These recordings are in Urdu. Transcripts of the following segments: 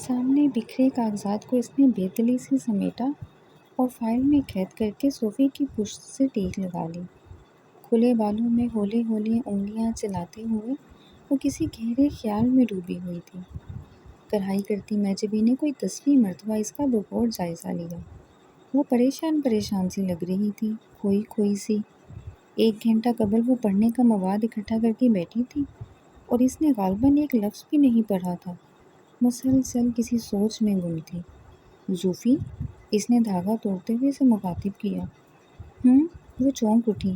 سامنے بکھرے کاغذات کو اس نے بے دلی سے سمیٹا اور فائل میں قید کر کے صوفے کی پشت سے ٹیک لگا لی۔ کھلے بالوں میں ہولے ہولے انگلیاں چلاتے ہوئے وہ کسی گہرے خیال میں ڈوبی ہوئی تھی۔ کڑھائی کرتی معجبی نے کوئی 10ویں مرتبہ اس کا بغور جائزہ لیا۔ وہ پریشان پریشان سی لگ رہی تھی، کھوئی کھوئی سی۔ 1 گھنٹہ قبل وہ پڑھنے کا مواد اکٹھا کر کے بیٹھی تھی اور اس نے غالباً ایک لفظ بھی نہیں پڑھا تھا۔ مسلسل کسی سوچ میں گم تھی۔ زوفی، اس نے دھاگا توڑتے ہوئے اسے مخاطب کیا۔ وہ چونک اٹھی۔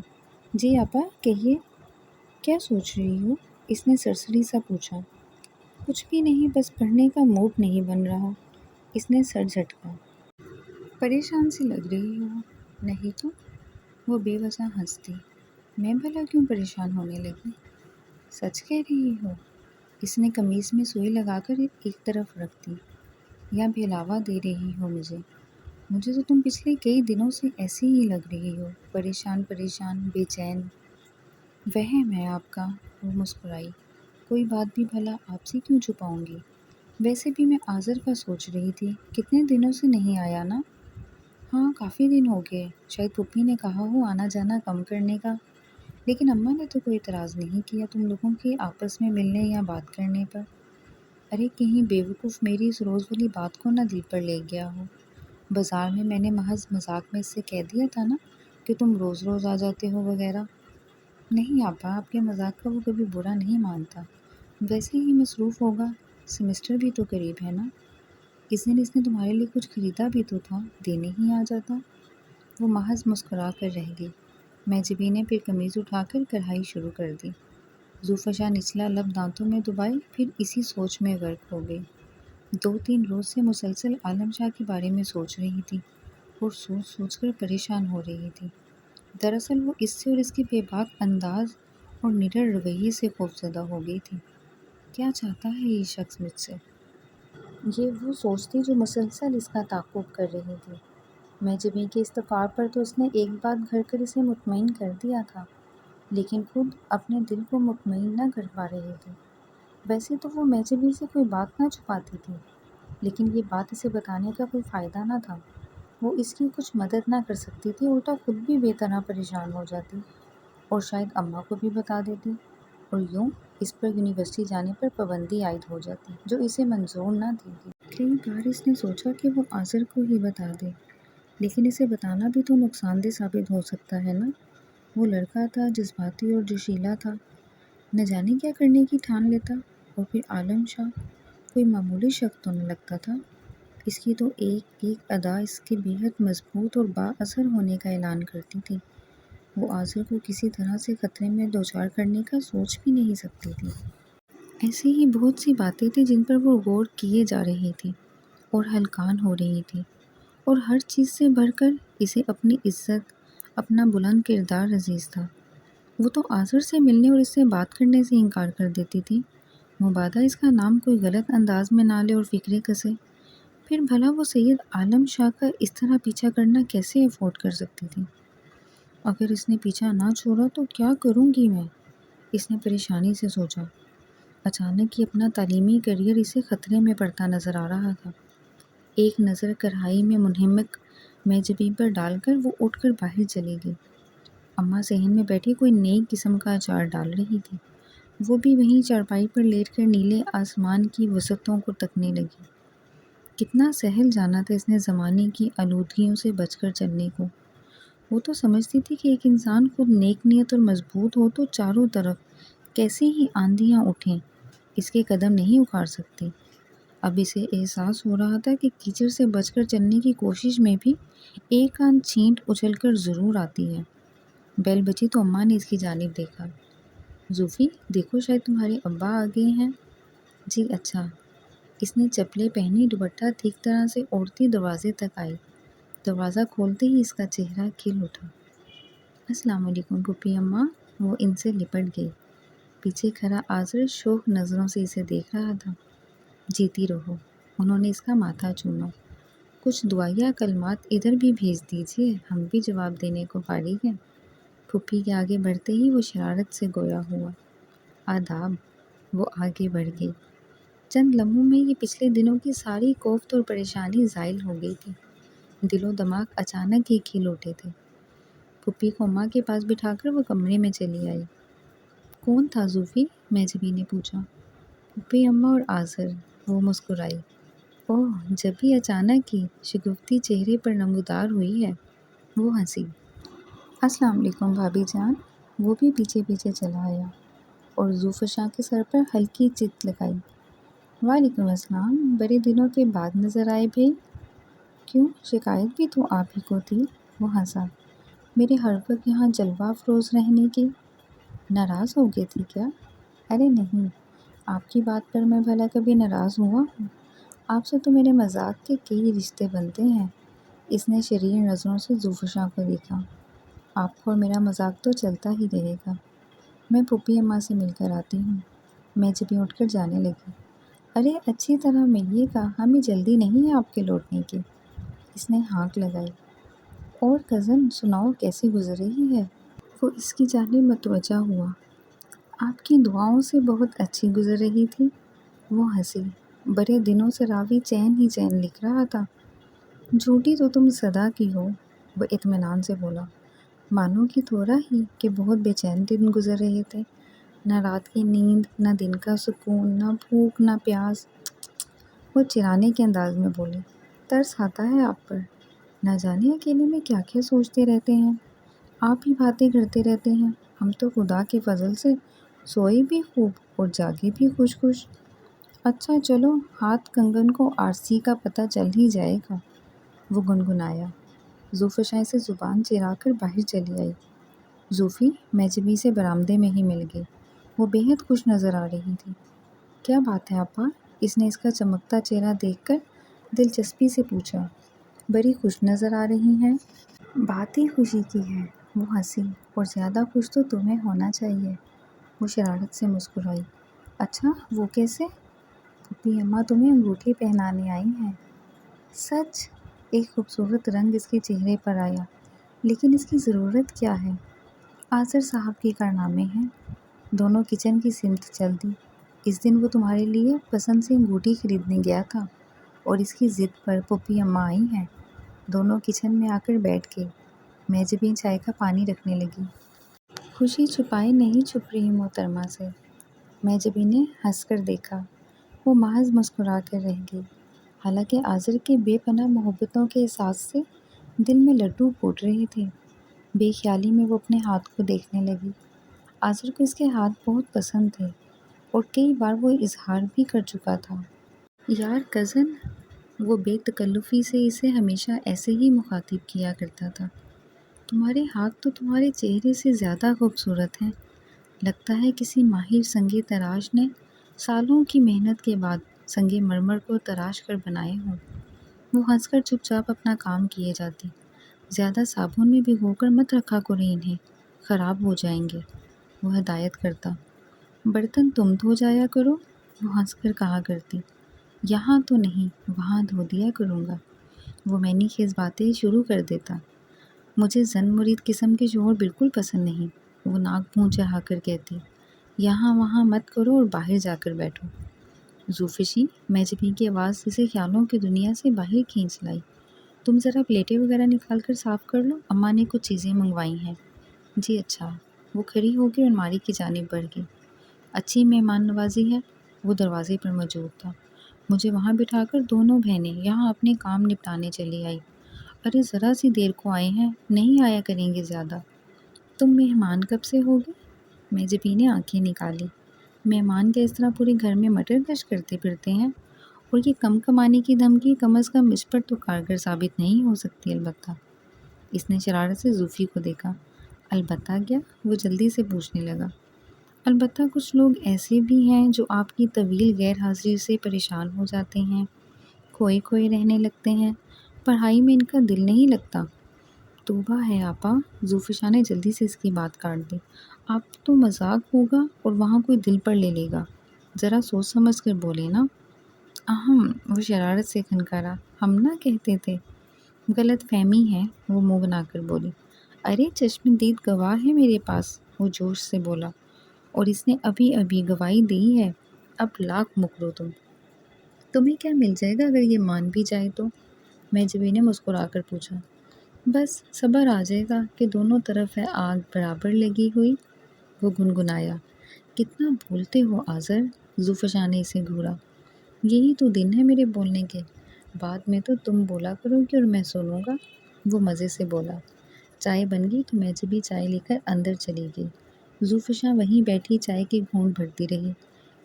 جی آپا، کہیے، کیا سوچ رہی ہو؟ اس نے سرسری سا پوچھا۔ کچھ بھی نہیں، بس پڑھنے کا موڈ نہیں بن رہا۔ اس نے سر جھٹکا۔ پریشان سی لگ رہی ہو؟ نہیں تو؟ وہ بے وجہ ہنس دی۔ میں بھلا کیوں پریشان ہونے لگی؟ سچ کہہ رہی ہو؟ اس نے قمیص میں سوئی لگا کر ایک طرف رکھ دی۔ یا بہلاوا دے رہی ہو مجھے؟ مجھے تو تم پچھلے کئی دنوں سے ایسی ہی لگ رہی ہو، پریشان پریشان، بے چین۔ وہم ہے آپ کا، وہ مسکرائی۔ کوئی بات بھی بھلا آپ سے کیوں چھپاؤں گی؟ ویسے بھی میں آذر کا سوچ رہی تھی، کتنے دنوں سے نہیں آیا نا؟ ہاں، کافی دن ہو گئے، شاید پھوپھی نے کہا ہو آنا جانا کم کرنے کا، لیکن اماں نے تو کوئی اعتراض نہیں کیا تم لوگوں کے آپس میں ملنے یا بات کرنے پر۔ ارے کہیں بیوقوف میری اس روز والی بات کو نہ دل پر لے گیا ہو۔ بازار میں میں نے محض مذاق میں اس سے کہہ دیا تھا نا کہ تم روز روز آ جاتے ہو وغیرہ۔ نہیں آپا، آپ کے مذاق کا وہ کبھی برا نہیں مانتا، ویسے ہی مصروف ہوگا، سیمسٹر بھی تو قریب ہے نا۔ اس دن اس نے تمہارے لیے کچھ خریدا بھی تو تھا، دینے ہی آ جاتا۔ وہ محض مسکرا کر رہ گئی۔ معجبی نے پھر قمیض اٹھا کر کڑھائی شروع کر دی۔ زوفشا نچلا لب دانتوں میں دبائی، پھر اسی سوچ میں غرق ہو گئی۔ 2-3 روز سے مسلسل عالم شاہ کے بارے میں سوچ رہی تھی اور سوچ سوچ کر پریشان ہو رہی تھی۔ دراصل وہ اس سے اور اس کے بے باک انداز اور نڈر رویے سے خوفزدہ ہو گئی تھی۔ کیا چاہتا ہے یہ شخص مجھ سے؟ یہ وہ سوچ تھی جو مسلسل اس کا تعاقب کر رہی تھی۔ معجبی کے استفار پر تو اس نے ایک بات گھڑ کر اسے مطمئن کر دیا تھا، لیکن خود اپنے دل کو مطمئن نہ کر پا رہی تھی۔ ویسے تو وہ معجبی سے کوئی بات نہ چھپاتی تھی، لیکن یہ بات اسے بتانے کا کوئی فائدہ نہ تھا۔ وہ اس کی کچھ مدد نہ کر سکتی تھی، الٹا خود بھی بے طرح پریشان ہو جاتی اور شاید اماں کو بھی بتا دیتی، اور یوں اس پر یونیورسٹی جانے پر پابندی عائد ہو جاتی جو اسے منظور نہ تھی۔ کئی بار اس نے سوچا کہ وہ آذر کو ہی بتا دے، لیکن اسے بتانا بھی تو نقصان دہ ثابت ہو سکتا ہے نا۔ وہ لڑکا تھا، جذباتی اور جوشیلا تھا، نہ جانے کیا کرنے کی ٹھان لیتا۔ اور پھر عالم شاہ کوئی معمولی شخص تو نہ لگتا تھا۔ اس کی تو ایک ایک ادا اس کے بے حد مضبوط اور با اثر ہونے کا اعلان کرتی تھی۔ وہ آذر کو کسی طرح سے خطرے میں دوچار کرنے کا سوچ بھی نہیں سکتی تھی۔ ایسی ہی بہت سی باتیں تھیں جن پر وہ غور کیے جا رہی تھی اور ہلکان ہو رہی تھی، اور ہر چیز سے بڑھ کر اسے اپنی عزت، اپنا بلند کردار عزیز تھا۔ وہ تو آذر سے ملنے اور اس سے بات کرنے سے انکار کر دیتی تھی، مبادا اس کا نام کوئی غلط انداز میں نہ لے اور فکرے کسے۔ پھر بھلا وہ سید عالم شاہ کا اس طرح پیچھا کرنا کیسے افورڈ کر سکتی تھی؟ اگر اس نے پیچھا نہ چھوڑا تو کیا کروں گی میں؟ اس نے پریشانی سے سوچا۔ اچانک ہی اپنا تعلیمی کیریئر اسے خطرے میں پڑتا نظر آ رہا تھا۔ ایک نظر کڑھائی میں منہمک معجبی پر ڈال کر وہ اٹھ کر باہر چلی گئی۔ اماں صحن میں بیٹھی کوئی نئی قسم کا اچار ڈال رہی تھی۔ وہ بھی وہیں چارپائی پر لیٹ کر نیلے آسمان کی وسعتوں کو تکنے لگی۔ کتنا سہل جانا تھا اس نے زمانے کی آلودگیوں سے بچ کر چلنے کو۔ وہ تو سمجھتی تھی کہ ایک انسان خود نیک نیت اور مضبوط ہو تو چاروں طرف کیسی ہی آندھیاں اٹھیں اس کے قدم نہیں اکھاڑ سکتی۔ اب اسے احساس ہو رہا تھا کہ کیچڑ سے بچ کر چلنے کی کوشش میں بھی ایک آدھ چھینٹ اچھل کر ضرور آتی ہے۔ بیل بجی تو اماں نے اس کی جانب دیکھا۔ زوفی، دیکھو شاید تمہارے ابا آ گئے ہیں۔ جی اچھا۔ اس نے چپلیں پہنی، دوپٹہ ٹھیک طرح سے اوڑھتی دروازے تک آئی۔ دروازہ کھولتے ہی اس کا چہرہ کھل اٹھا۔ السلام علیکم پھوپھی اماں۔ وہ ان سے لپٹ گئی۔ پیچھے کھڑا آذر شوق نظروں سے اسے دیکھ رہا تھا۔ جیتی رہو، انہوں نے اس کا ماتھا چوما۔ کچھ دعائیہ کلمات ادھر بھی بھیج دیجیے، ہم بھی جواب دینے کو فارغ ہیں۔ پھوپھی کے آگے بڑھتے ہی وہ شرارت سے گویا ہوا۔ آداب۔ وہ آگے بڑھ گئی۔ چند لمحوں میں یہ پچھلے دنوں کی ساری کوفت اور پریشانی زائل ہو گئی تھی۔ دل و دماغ اچانک ہی کھل اٹھے تھے۔ پھپھی کو اماں کے پاس بٹھا کر وہ کمرے میں چلی آئی۔ کون تھا زوفی؟ میجبی نے پوچھا۔ پھپھی، اماں اور آذر، وہ مسکرائی۔ اوہ، جبھی اچانک ہی شگفتی چہرے پر نمودار ہوئی ہے۔ وہ ہنسی۔ السلام علیکم بھابھی جان۔ وہ بھی پیچھے پیچھے چلا آیا اور زوفشاں کے سر پر ہلکی چت لگائی۔ وعلیکم السلام، بڑے دنوں کے بعد نظر آئے بھائی۔ کیوں، شکایت بھی تو آپ ہی کو تھی؟ وہ ہنسا۔ میرے ہر وقت یہاں جلوہ افروز رہنے کی؟ ناراض ہو گئی تھی کیا؟ ارے نہیں، آپ کی بات پر میں بھلا کبھی ناراض ہوا ہوں؟ آپ سے تو میرے مذاق کے کئی رشتے بنتے ہیں۔ اس نے شریر نظروں سے زوفشاں کو دیکھا۔ آپ کو اور میرا مذاق تو چلتا ہی رہے گا۔ میں پھپھی اماں سے مل کر آتی ہوں۔ میجبی اٹھ کر جانے لگی۔ ارے اچھی طرح ملیے گا، ہمیں جلدی نہیں ہے آپ کے لوٹنے کی۔ اس نے ہانک لگائی۔ اور کزن سناؤ، کیسی گزر رہی ہے؟ وہ اس کی جانب متوجہ ہوا۔ آپ کی دعاؤں سے بہت اچھی گزر رہی تھی۔ وہ ہنسی۔ بڑے دنوں سے راوی چین ہی چین لکھ رہا تھا۔ جھوٹی تو تم صدا کی ہو، وہ اطمینان سے بولا۔ مانو کہ تھوڑا ہی کہ بہت بے چین دن گزر رہے تھے۔ نہ رات کی نیند، نہ دن کا سکون، نہ بھوک، نہ پیاس۔ وہ چرانے کے انداز میں بولے۔ ترس آتا ہے آپ پر۔ نہ جانے اکیلے میں کیا کیا سوچتے رہتے ہیں۔ آپ ہی باتیں کرتے رہتے ہیں۔ ہم تو خدا کے فضل سے سوئے بھی خوب اور جاگے بھی خوش خوش۔ اچھا چلو، ہاتھ کنگن کو آرسی کا پتہ چل ہی جائے گا، وہ گنگنایا۔ زوفشاں سے زبان چرا کر باہر چلی آئی۔ زوفی میجبی سے برآمدے میں ہی مل گئی۔ وہ بے حد خوش نظر آ رہی تھی۔ کیا بات ہے ابا؟ اس نے اس کا چمکتا چہرہ دیکھ کر دلچسپی سے پوچھا۔ بڑی خوش نظر آ رہی ہیں۔ بات ہی خوشی کی ہے، وہ ہنسی۔ اور زیادہ خوش تو تمہیں ہونا چاہیے، وہ شرارت سے مسکرائی۔ اچھا، وہ کیسے؟ پھپھی اماں تمہیں انگوٹھی پہنانے آئی ہیں۔ سچ؟ ایک خوبصورت رنگ اس کے چہرے پر آیا۔ لیکن اس کی ضرورت کیا ہے؟ آذر صاحب کے کارنامے ہیں۔ دونوں کچن کی سمت چل دی۔ اس دن وہ تمہارے لیے پسند سے انگوٹھی خریدنے گیا تھا اور اس کی ضد پر پھپھی اماں آئی ہیں۔ دونوں کچن میں آ کر بیٹھ گئی۔ میجبی چائے کا پانی رکھنے لگی۔ خوشی چھپائے نہیں چھپ رہی محترمہ سے، میجبی نے ہنس کر دیکھا۔ وہ محض مسکرا کر رہ گئی۔ حالانکہ آذر کے بے پناہ محبتوں کے احساس سے دل میں لڈو پھوٹ رہے تھے۔ بے خیالی میں وہ اپنے ہاتھ کو دیکھنے لگی۔ آذر کو اس کے ہاتھ بہت پسند تھے اور کئی بار وہ اظہار بھی کر چکا تھا۔ یار کزن، وہ بے تکلفی سے اسے ہمیشہ ایسے ہی مخاطب کیا کرتا تھا۔ تمہارے ہاتھ تو تمہارے چہرے سے زیادہ خوبصورت ہیں۔ لگتا ہے کسی ماہر سنگ تراش نے سالوں کی محنت کے بعد سنگ مرمر کو تراش کر بنائے ہوں۔ وہ ہنس کر چپ چاپ اپنا کام کیے جاتی۔ زیادہ صابن میں بھگو کر مت رکھا کرو انہیں، خراب ہو جائیں گے، وہ ہدایت کرتا۔ برتن تم دھو جایا کرو، وہ ہنس کر کہا کرتی۔ یہاں تو نہیں، وہاں دھو دیا کروں گا، وہ معنی خیز باتیں شروع کر دیتا۔ مجھے زن مرید قسم کے شوہر بالکل پسند نہیں، وہ ناک منہ چڑھا کر کہتی۔ یہاں وہاں مت کرو اور باہر جا کر بیٹھو۔ زوفشی، میجبی کی آواز اسے خیالوں کی دنیا سے باہر کھینچ لائی۔ تم ذرا پلیٹیں وغیرہ نکال کر صاف کر لو، اماں نے کچھ چیزیں منگوائی ہیں۔ جی اچھا، وہ کھڑی ہو کے الماری کی جانب بڑھ گئی۔ اچھی مہمان نوازی ہے، وہ دروازے پر موجود تھا۔ مجھے وہاں بٹھا کر دونوں بہنیں یہاں اپنے کام نپٹانے چلی آئی۔ ارے ذرا سی دیر کو آئے ہیں، نہیں آیا کریں گے زیادہ۔ تم مہمان کب سے ہوگی؟ میجبی نے آنکھیں نکالی۔ مہمان کے اس طرح پورے گھر میں مٹر گشت کرتے پھرتے ہیں، اور یہ کم کمانے کی دھمکی کم از کم مجھ پر تو کارگر ثابت نہیں ہو سکتی۔ البتہ، اس نے شرارت سے زوفی کو دیکھا۔ البتہ کیا؟ وہ جلدی سے پوچھنے لگا۔ البتہ کچھ لوگ ایسے بھی ہیں جو آپ کی طویل غیر حاضری سے پریشان ہو جاتے ہیں، کھوئے کھوئے رہنے لگتے ہیں، پڑھائی میں ان کا دل نہیں لگتا۔ توبہ ہے آپا، زوفشاں نے جلدی سے اس کی بات کاٹ دی۔ آپ تو مذاق ہوگا اور وہاں کوئی دل پر لے لے گا، ذرا سوچ سمجھ کر بولے نا۔ وہ شرارت سے کھنکارا۔ ہم نہ کہتے تھے۔ غلط فہمی ہے، وہ منہ بنا کر بولی۔ ارے چشم دید گواہ ہے میرے پاس، وہ جوش سے بولا، اور اس نے ابھی ابھی گواہی دی ہے، اب لاکھ مکرو تم۔ تمہیں کیا مل جائے گا اگر یہ مان بھی جائے تو؟ مہجبی نے مسکرا کر پوچھا۔ بس صبر آ جائے گا کہ دونوں طرف ہے آگ برابر لگی ہوئی، وہ گنگنایا۔ کتنا بولتے ہو آذر، ذوفشاں نے اسے گھورا۔ یہی تو دن ہے میرے بولنے کے، بعد میں تو تم بولا کرو گی اور میں سنوں گا، وہ مزے سے بولا۔ چائے بن گئی تو مہجبی چائے لے کر اندر چلی گئی۔ ذوفشاں وہیں بیٹھی چائے کے گھونٹ بھرتی رہی۔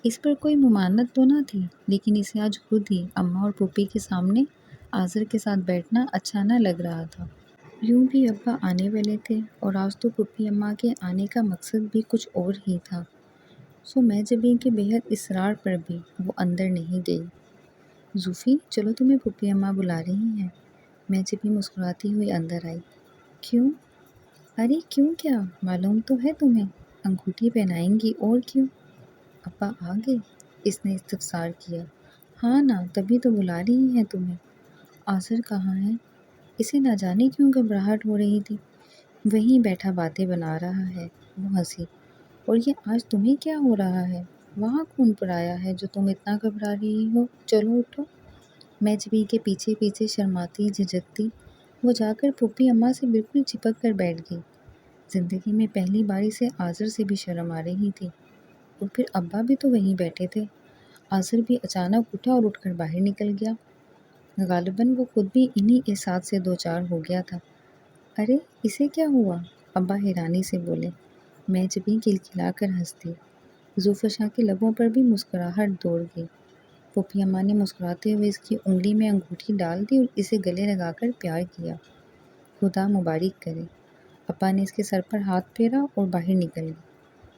اس پر کوئی ممانت تو نہ تھی، لیکن اسے آج خود ہی اماں اور پھوپھی کے سامنے آذر کے ساتھ بیٹھنا اچھا نہ لگ رہا تھا۔ یوں بھی ابا آنے والے تھے اور آج تو پھوپھی اماں کے آنے کا مقصد بھی کچھ اور ہی تھا، سو مہجبین کے بےحد اصرار پر بھی وہ اندر نہیں گئی۔ زوفی چلو تمہیں پھوپھی اماں بلا رہی ہیں، مہجبین مسکراتی ہوئی اندر آئی۔ کیوں؟ ارے کیوں کیا، معلوم تو ہے تمہیں، انگوٹھی پہنائیں گی اور کیوں؟ ابا آ گئے؟ اس نے استفسار کیا۔ ہاں نا، تبھی تو بلا رہی ہیں تمہیں۔ آذر کہاں ہے؟ اسے نہ جانے کیوں گھبراہٹ ہو رہی تھی۔ وہیں بیٹھا باتیں بنا رہا ہے، وہ ہنسی۔ اور یہ آج تمہیں کیا ہو رہا ہے؟ وہاں کون پرایا ہے جو تم اتنا گھبرا رہی ہو؟ چلو اٹھو۔ مہجبی کے پیچھے پیچھے شرماتی جھجکتی وہ جا کر پھوپھی اماں سے بالکل چپک کر بیٹھ گئی۔ زندگی میں پہلی بار اسے آذر سے بھی شرم آ رہی تھی، اور پھر ابا بھی تو وہیں بیٹھے تھے۔ آذر بھی اچانک اٹھا اور اٹھ کر باہر نکل گیا۔ غالباً وہ خود بھی انہی احساس سے دوچار ہو گیا تھا۔ ارے اسے کیا ہوا؟ ابا حیرانی سے بولے۔ مہجبین کلکلا کر ہنس دی۔ ذوفشاں کے لبوں پر بھی مسکراہٹ دوڑ گئی۔ پھوپھی اماں نے مسکراتے ہوئے اس کی انگلی میں انگوٹھی ڈال دی اور اسے گلے لگا کر پیار کیا۔ خدا مبارک کرے۔ ابا نے اس کے سر پر ہاتھ پھیرا اور باہر نکل گئی۔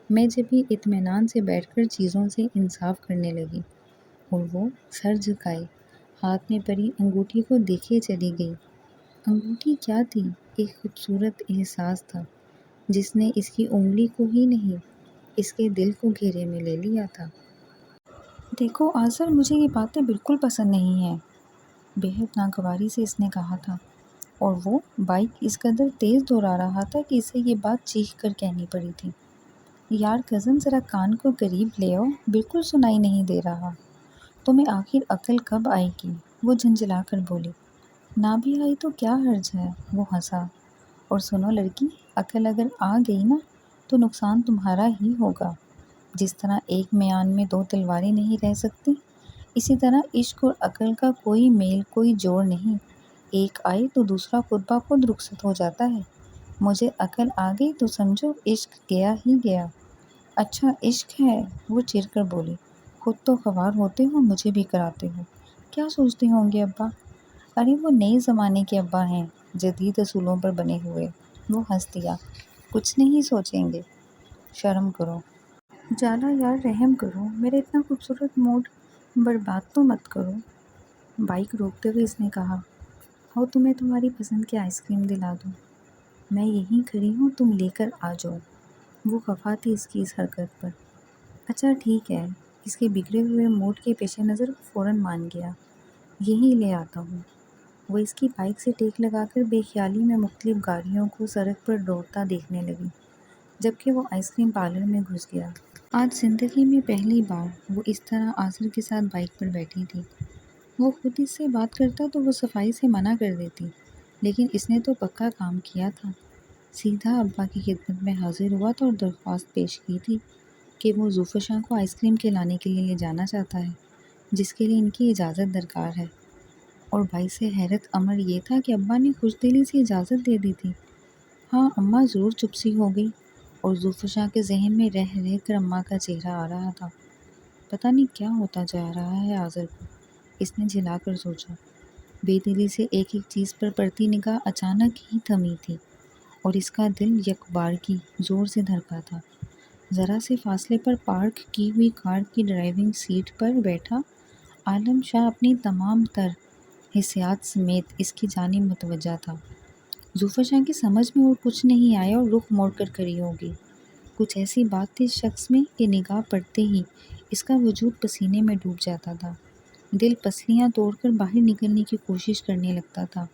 مہجبین اطمینان سے بیٹھ کر چیزوں سے انصاف کرنے لگی، اور وہ سر جھکائے ہاتھ میں پڑی انگوٹھی کو دیکھے چلی گئی۔ انگوٹھی کیا تھی؟ ایک خوبصورت احساس تھا جس نے اس کی انگلی کو ہی نہیں، اس کے دل کو گھیرے میں لے لیا تھا۔ دیکھو آذر، مجھے یہ باتیں بالکل پسند نہیں ہیں، بے حد ناگواری سے اس نے کہا تھا، اور وہ بائک اس قدر تیز دوڑا رہا تھا کہ اسے یہ بات چیخ کر کہنی پڑی تھی۔ یار کزن، ذرا کان کو قریب لے آؤ، بالکل سنائی نہیں دے رہا۔ تمہیں آخر عقل کب آئے گی؟ وہ جھنجھلا کر بولی۔ نہ بھی آئی تو کیا حرج ہے، وہ ہنسا۔ اور سنو لڑکی، عقل اگر آ گئی نا تو نقصان تمہارا ہی ہوگا۔ جس طرح ایک میان میں دو تلواریں نہیں رہ سکتی، اسی طرح عشق اور عقل کا کوئی میل کوئی جوڑ نہیں، ایک آئے تو دوسرا خود بخود رخصت ہو جاتا ہے۔ مجھے عقل آ گئی تو سمجھو عشق گیا ہی گیا۔ اچھا عشق ہے، وہ چڑ کر بولی۔ خود تو خوار ہوتے ہو، مجھے بھی کراتے ہو، کیا سوچتے ہوں گے ابا؟ ارے وہ نئے زمانے کے ابا ہیں، جدید اصولوں پر بنے ہوئے، وہ ہنس دیا۔ کچھ نہیں سوچیں گے، شرم کرو۔ جالا یار، رحم کرو، میرا اتنا خوبصورت موڈ برباد تو مت کرو۔ بائک روکتے ہوئے اس نے کہا۔ آؤ تمہیں تمہاری پسند کی آئس کریم دلا دوں، میں یہیں کھڑی ہوں، تم لے کر آ جاؤ۔ وہ خفا تھی اس کی اس حرکت پر۔ اچھا ٹھیک ہے، اس کے بگڑے ہوئے موڈ کے پیش نظر فوراً مان گیا، یہیں لے آتا ہوں۔ وہ اس کی بائک سے ٹیک لگا کر بے خیالی میں مختلف گاڑیوں کو سڑک پر دوڑتا دیکھنے لگی، جبکہ وہ آئس کریم پارلر میں گھس گیا۔ آج زندگی میں پہلی بار وہ اس طرح آذر کے ساتھ بائک پر بیٹھی تھی۔ وہ خود اس سے بات کرتا تو وہ صفائی سے منع کر دیتی، لیکن اس نے تو پکا کام کیا تھا۔ سیدھا ابا کی خدمت میں حاضر ہوا تھا اور درخواست پیش کی تھی کہ وہ ذوفشاں کو آئس کریم کھلانے کے لیے لے جانا چاہتا ہے، جس کے لیے ان کی اجازت درکار ہے۔ اور بھائی سے حیرت امر یہ تھا کہ ابا نے خوش دلی سے اجازت دے دی تھی۔ ہاں، اماں ضرور چپ سی ہو گئی، اور ذوفشاں کے ذہن میں رہ رہ کر اماں کا چہرہ آ رہا تھا۔ پتہ نہیں کیا ہوتا جا رہا ہے آذر کو، اس نے جھلا کر سوچا۔ بے دلی سے ایک ایک چیز پر پڑتی نگاہ اچانک ہی تھمی تھی، اور اس کا دل یکبارگی زور سے دھڑکا تھا۔ ذرا سے فاصلے پر پارک کی ہوئی کار کی ڈرائیونگ سیٹ پر بیٹھا عالم شاہ اپنی تمام تر حسیات سمیت اس کی جانب متوجہ تھا۔ ذوفشاں کی سمجھ میں اور کچھ نہیں آیا اور رخ موڑ کر کھڑی ہو گئی۔ کچھ ایسی بات تھی اس شخص میں کہ نگاہ پڑتے ہی اس کا وجود پسینے میں ڈوب جاتا تھا، دل پسلیاں توڑ کر باہر نکلنے کی کوشش کرنے لگتا تھا۔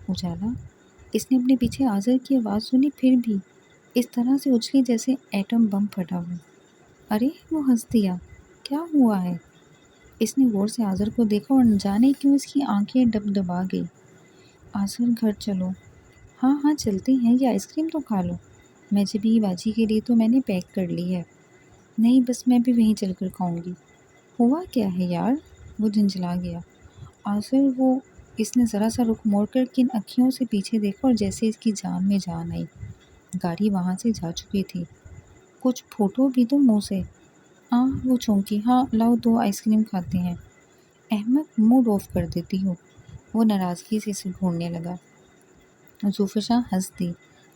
اجالا، اس نے اپنے پیچھے آذر کی آواز سنی، پھر بھی اس طرح سے اچھلی جیسے ایٹم بم پھٹا ہو۔ ارے، وہ ہنس دیا۔ کیا ہوا ہے؟ اس نے غور سے آذر کو دیکھا اور نہ جانے کیوں اس کی آنکھیں ڈبڈبا گئی۔ آذر گھر چلو۔ ہاں ہاں چلتے ہیں، یہ آئس کریم تو کھا لو۔ میں جبھی باجی کے لیے تو میں نے پیک کر لی ہے۔ نہیں بس میں بھی وہیں چل کر کھاؤں گی۔ ہوا کیا ہے یار؟ وہ جھنجھلا گیا۔ آذر وہ اس نے ذرا سا رخ موڑ کر کن اکھیوں سے پیچھے دیکھا اور جیسے اس کی جان میں جان آئی۔ گاڑی وہاں سے جا چکی تھی۔ کچھ پھوٹو بھی تو منہ سے۔ وہ چونکی۔ ہاں لاؤ 2 آئس کریم کھاتے ہیں۔ احمد موڈ آف کر دیتی ہو۔ وہ ناراضگی سے اسے گھورنے لگا۔ زوفشاں ہنس دی۔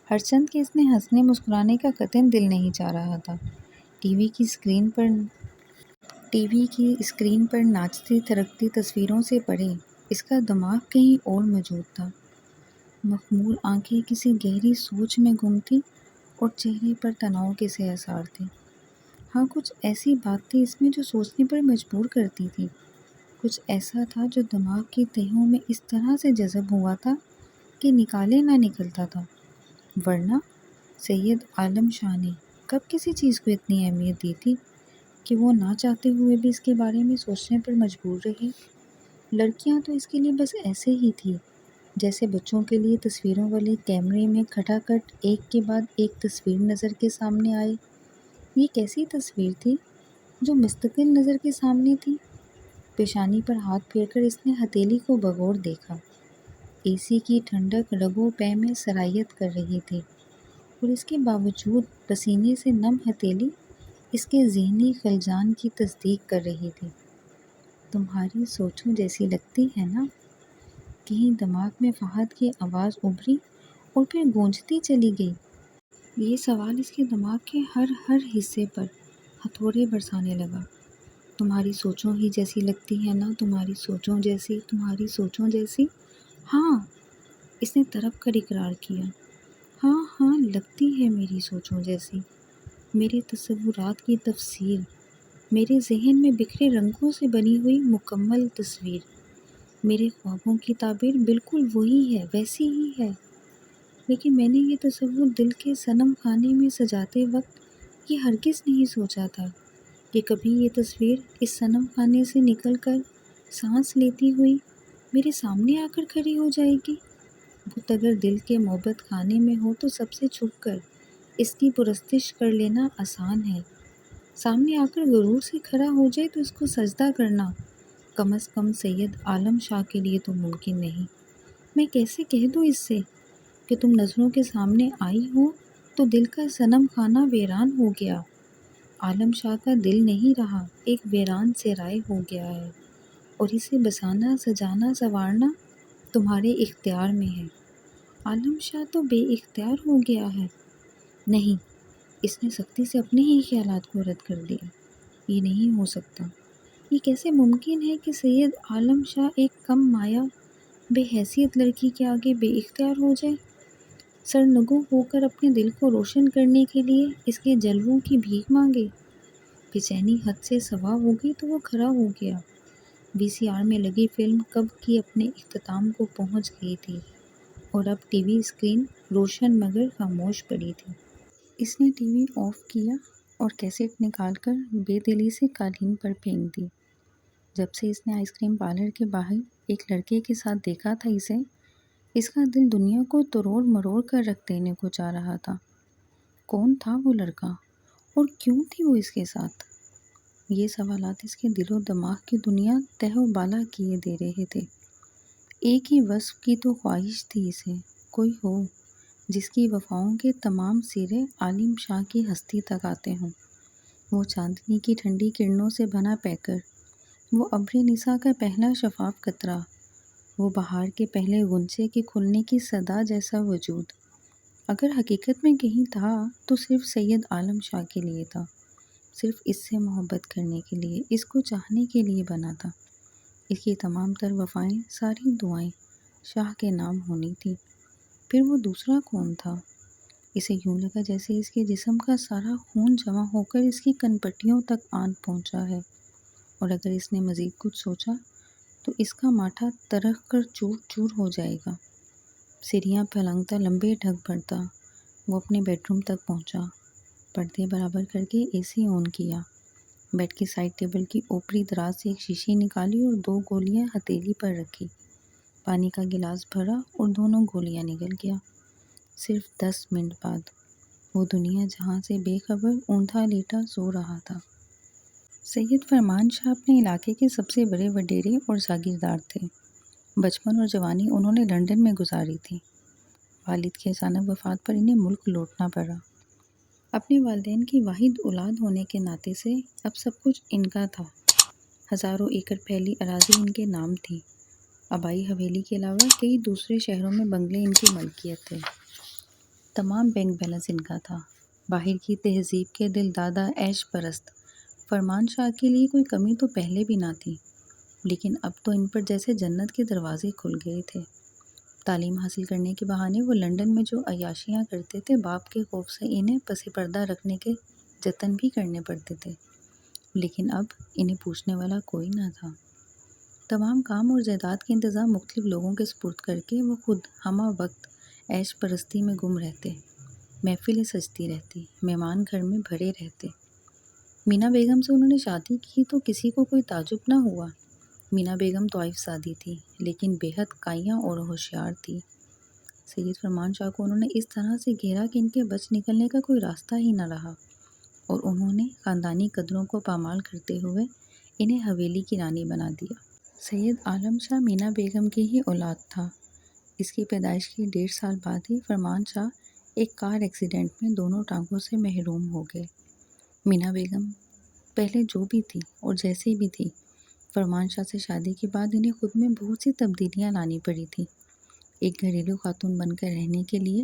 ہرچند کہ اس نے ہنسنے مسکرانے کا قطعاً دل نہیں چاہ رہا تھا۔ ٹی وی کی اسکرین پر ناچتی تھرکتی تصویروں سے پرے اس کا دماغ کہیں اور موجود تھا۔ مخمور آنکھیں کسی گہری سوچ میں گم تھیں اور چہرے پر تناؤ کے سے آثار تھے۔ ہاں کچھ ایسی بات تھی اس میں جو سوچنے پر مجبور کرتی تھی۔ کچھ ایسا تھا جو دماغ کی تہوں میں اس طرح سے جذب ہوا تھا کہ نکالے نہ نکلتا تھا۔ ورنہ سید عالم شاہ نے کب کسی چیز کو اتنی اہمیت دی تھی کہ وہ نہ چاہتے ہوئے بھی اس کے بارے میں سوچنے پر مجبور رہی۔ لڑکیاں تو اس کے لیے بس ایسے ہی تھی جیسے بچوں کے لیے تصویروں والے کیمرے میں کھٹاکھٹ ایک کے بعد ایک تصویر نظر کے سامنے آئے۔ یہ کیسی تصویر تھی جو مستقل نظر کے سامنے تھی؟ پیشانی پر ہاتھ پھیر کر اس نے ہتھیلی کو بغور دیکھا۔ اے سی کی ٹھنڈک رگوں پے میں سرایت کر رہی تھی اور اس کے باوجود پسینے سے نم ہتھیلی اس کے ذہنی خلجان کی تصدیق کر رہی تھی۔ تمہاری سوچوں جیسی لگتی ہے نا؟ کہیں دماغ میں فہد کی آواز ابھری اور پھر گونجتی چلی گئی۔ یہ سوال اس کے دماغ کے ہر حصے پر ہتھوڑے برسانے لگا۔ تمہاری سوچوں ہی جیسی لگتی ہے نا؟ تمہاری سوچوں جیسی، تمہاری سوچوں جیسی؟ ہاں، اس نے تڑپ کر اقرار کیا۔ ہاں ہاں لگتی ہے میری سوچوں جیسی۔ میرے تصورات کی تفسیر، میرے ذہن میں بکھرے رنگوں سے بنی ہوئی مکمل تصویر، میرے خوابوں کی تعبیر بالکل وہی ہے، ویسی ہی ہے۔ لیکن میں نے یہ تصور دل کے صنم خانے میں سجاتے وقت یہ ہرگز نہیں سوچا تھا کہ کبھی یہ تصویر اس صنم خانے سے نکل کر سانس لیتی ہوئی میرے سامنے آ کر کھڑی ہو جائے گی۔ بت اگر دل کے محبت خانے میں ہو تو سب سے چھپ کر اس کی پرستش کر لینا آسان ہے۔ سامنے آ کر غرور سے کھڑا ہو جائے تو اس کو سجدہ کرنا کم از کم سید عالم شاہ کے لیے تو ممکن نہیں۔ میں کیسے کہہ دوں اس سے کہ تم نظروں کے سامنے آئی ہو تو دل کا صنم خانہ ویران ہو گیا۔ عالم شاہ کا دل نہیں رہا، ایک ویران صحرائے ہو گیا ہے اور اسے بسانا، سجانا، سنوارنا تمہارے اختیار میں ہے۔ عالم شاہ تو بے اختیار ہو گیا ہے۔ نہیں، اس نے سختی سے اپنے ہی خیالات کو رد کر دیا۔ یہ نہیں ہو سکتا۔ یہ کیسے ممکن ہے کہ سید عالم شاہ ایک کم مایہ بے حیثیت لڑکی کے آگے بے اختیار ہو جائے، سرنگوں ہو کر اپنے دل کو روشن کرنے کے لیے اس کے جلووں کی بھیک مانگے؟ بے-چینی حد سے سوا ہو گئی تو وہ کھڑا ہو گیا۔ وی سی آر میں لگی فلم کب کی اپنے اختتام کو پہنچ گئی تھی اور اب ٹی وی اسکرین روشن مگر خاموش پڑی تھی۔ اس نے ٹی وی آف کیا اور کیسٹ نکال کر بے دلی سے قالین پر پھینک دی۔ جب سے اس نے آئس کریم پارلر کے باہر ایک لڑکے کے ساتھ دیکھا تھا اس کا دل دنیا کو تروڑ مروڑ کر رکھ دینے کو چاہ رہا تھا۔ کون تھا وہ لڑکا اور کیوں تھی وہ اس کے ساتھ؟ یہ سوالات اس کے دل و دماغ کی دنیا تہ و بالا کیے دے رہے تھے۔ ایک ہی وصف کی تو خواہش تھی اسے، کوئی ہو جس کی وفاؤں کے تمام سرے عالم شاہ کی ہستی تک آتے ہوں۔ وہ چاندنی کی ٹھنڈی کرنوں سے بنا پیکر، وہ ابر نسا کا پہلا شفاف قطرہ، وہ بہار کے پہلے غنچے کے کھلنے کی صدا جیسا وجود، اگر حقیقت میں کہیں تھا تو صرف سید عالم شاہ کے لیے تھا، صرف اس سے محبت کرنے کے لیے، اس کو چاہنے کے لیے بنا تھا۔ اس کی تمام تر وفائیں، ساری دعائیں شاہ کے نام ہونی تھی۔ پھر وہ دوسرا کون تھا؟ اسے یوں لگا جیسے اس کے جسم کا سارا خون جمع ہو کر اس کی کن پٹیوں تک آن پہنچا ہے، اور اگر اس نے مزید کچھ سوچا تو اس کا ماتھا ترک کر چور چور ہو جائے گا۔ سیڑھیاں پھلانگتا لمبے ڈھگ بڑھتا وہ اپنے بیڈ روم تک پہنچا، پردے برابر کر کے اے سی آن کیا، بیڈ کی سائڈ ٹیبل کی اوپری دراز سے ایک شیشی نکالی اور 2 گولیاں ہتھیلی پر رکھی۔ پانی کا گلاس بھرا اور دونوں گولیاں نگل گیا۔ صرف 10 منٹ بعد وہ دنیا جہاں سے بے خبر اوندا لیٹا سو رہا تھا۔ سید فرمان شاہ اپنے علاقے کے سب سے بڑے وڈیرے اور جاگیردار تھے۔ بچپن اور جوانی انہوں نے لندن میں گزاری تھی۔ والد کی اچانک وفات پر انہیں ملک لوٹنا پڑا۔ اپنے والدین کی واحد اولاد ہونے کے ناطے سے اب سب کچھ ان کا تھا۔ ہزاروں ایکڑ پھیلی اراضی ان کے نام تھی۔ آبائی حویلی کے علاوہ کئی دوسرے شہروں میں بنگلے ان کی ملکیت تھے۔ تمام بینک بیلنس ان کا تھا۔ باہر کی تہذیب کے دل دادا عیش پرست فرمان شاہ کے لیے کوئی کمی تو پہلے بھی نہ تھی، لیکن اب تو ان پر جیسے جنت کے دروازے کھل گئے تھے۔ تعلیم حاصل کرنے کے بہانے وہ لندن میں جو عیاشیاں کرتے تھے، باپ کے خوف سے انہیں پس پردہ رکھنے کے جتن بھی کرنے پڑتے تھے، لیکن اب انہیں پوچھنے والا کوئی نہ تھا۔ تمام کام اور جائیداد کے انتظام مختلف لوگوں کے سپرد کر کے وہ خود ہمہ وقت عیش پرستی میں گم رہتے۔ محفلیں سجتی رہتی، مہمان گھر میں بھرے رہتے۔ مینا بیگم سے انہوں نے شادی کی تو کسی کو کوئی تعجب نہ ہوا۔ مینا بیگم طائف زادی تھی، لیکن بے حد قائیاں اور ہوشیار تھی۔ سید فرمان شاہ کو انہوں نے اس طرح سے گھیرا کہ ان کے بچ نکلنے کا کوئی راستہ ہی نہ رہا، اور انہوں نے خاندانی قدروں کو پامال کرتے ہوئے انہیں حویلی کی رانی بنا دیا۔ سید عالم شاہ مینا بیگم کی ہی اولاد تھا۔ اس کی پیدائش کے 1.5 سال بعد ہی فرمان شاہ ایک کار ایکسیڈنٹ میں دونوں ٹانگوں سے محروم ہو گئے۔ مینا بیگم پہلے جو بھی تھی اور جیسی بھی تھی، فرمان شاہ سے شادی کے بعد انہیں خود میں بہت سی تبدیلیاں لانی پڑی تھی۔ ایک گھریلو خاتون بن کر رہنے کے لیے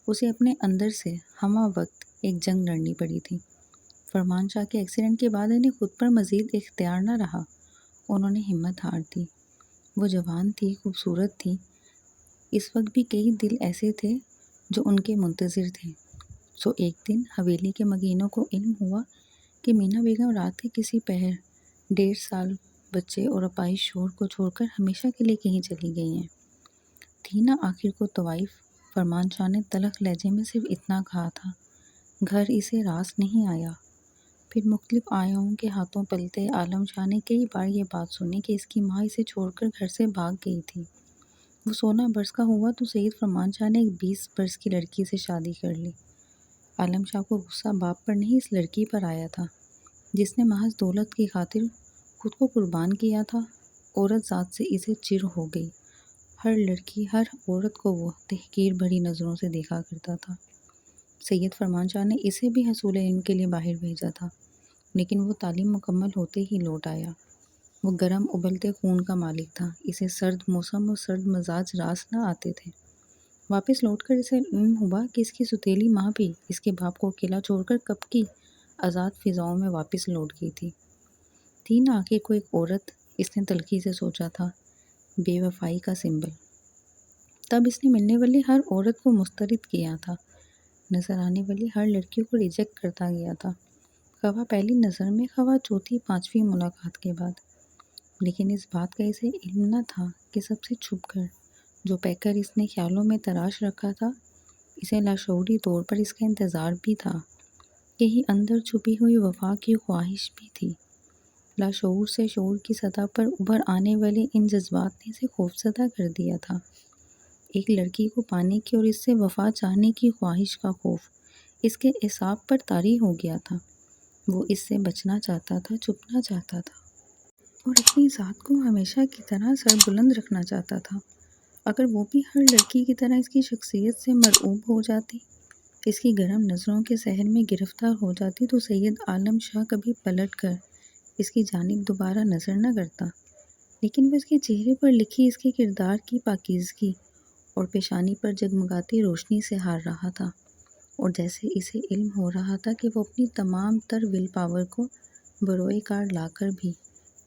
اسے اپنے اندر سے ہمہ وقت ایک جنگ لڑنی پڑی تھی۔ فرمان شاہ کے ایکسیڈنٹ کے بعد انہیں خود پر مزید اختیار نہ رہا۔ انہوں نے ہمت ہار دی۔ وہ جوان تھی، خوبصورت تھی۔ اس وقت بھی کئی دل ایسے تھے جو ان کے منتظر تھے۔ سو ایک دن حویلی کے مکینوں کو علم ہوا کہ مینا بیگم رات کے کسی پہر 1.5 سال بچے اور اپائش شوہر کو چھوڑ کر ہمیشہ کے لیے کہیں چلی گئی ہیں۔ تھی نا آخر کو طوائف۔ فرمان شاہ نے تلخ لہجے میں صرف اتنا کہا تھا۔ گھر اسے راس نہیں آیا۔ پھر مختلف آیاؤں کے ہاتھوں پلتے عالم شاہ نے کئی بار یہ بات سنی کہ اس کی ماں اسے چھوڑ کر گھر سے بھاگ گئی تھی۔ وہ 16 برس کا ہوا تو سید فرمان شاہ نے ایک 20 برس کی لڑکی سے شادی کر لی۔ عالم شاہ کو غصہ باپ پر نہیں، اس لڑکی پر آیا تھا جس نے محض دولت کی خاطر خود کو قربان کیا تھا۔ عورت ذات سے اسے چڑ ہو گئی۔ ہر لڑکی، ہر عورت کو وہ تحقیر بھری نظروں سے دیکھا کرتا تھا۔ سید فرمان شاہ نے اسے بھی حصول علم کے لیے باہر بھیجا تھا، لیکن وہ تعلیم مکمل ہوتے ہی لوٹ آیا۔ وہ گرم ابلتے خون کا مالک تھا۔ اسے سرد موسم اور سرد مزاج راس نہ آتے تھے۔ واپس لوٹ کر اسے علم ہوا کہ اس کی سوتیلی ماں بھی اس کے باپ کو اکیلا چھوڑ کر کب کی آزاد فضاؤں میں واپس لوٹ گئی تھی۔ تھی نا آخر کو ایک عورت، اس نے تلخی سے سوچا تھا، بے وفائی کا سمبل۔ تب اس نے ملنے والی ہر عورت کو مسترد کیا تھا، نظر آنے والی ہر لڑکی کو ریجیکٹ کرتا گیا تھا، خواہ پہلی نظر میں، خواہ چوتھی پانچویں ملاقات کے بعد۔ لیکن اس بات کا اسے علم نہ تھا کہ سب سے چھپ کر جو پیکر اس نے خیالوں میں تراش رکھا تھا، اسے لاشعوری طور پر اس کا انتظار بھی تھا۔ یہی اندر چھپی ہوئی وفا کی خواہش بھی تھی۔ لاشعور سے شعور کی سطح پر ابھر آنے والے ان جذبات نے اسے خوفزدہ کر دیا تھا۔ ایک لڑکی کو پانے کی اور اس سے وفا چاہنے کی خواہش کا خوف اس کے اعصاب پر طاری ہو گیا تھا۔ وہ اس سے بچنا چاہتا تھا، چھپنا چاہتا تھا، اور اپنی ذات کو ہمیشہ کی طرح سربلند رکھنا چاہتا تھا۔ اگر وہ بھی ہر لڑکی کی طرح اس کی شخصیت سے مرعوب ہو جاتی، اس کی گرم نظروں کے سحر میں گرفتار ہو جاتی، تو سید عالم شاہ کبھی پلٹ کر اس کی جانب دوبارہ نظر نہ کرتا۔ لیکن وہ اس کے چہرے پر لکھی اس کے کردار کی پاکیزگی اور پیشانی پر جگمگاتی روشنی سے ہار رہا تھا، اور جیسے اسے علم ہو رہا تھا کہ وہ اپنی تمام تر ول پاور کو بروئے کار لا کر بھی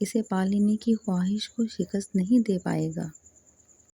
اسے پا لینے کی خواہش کو شکست نہیں دے پائے گا۔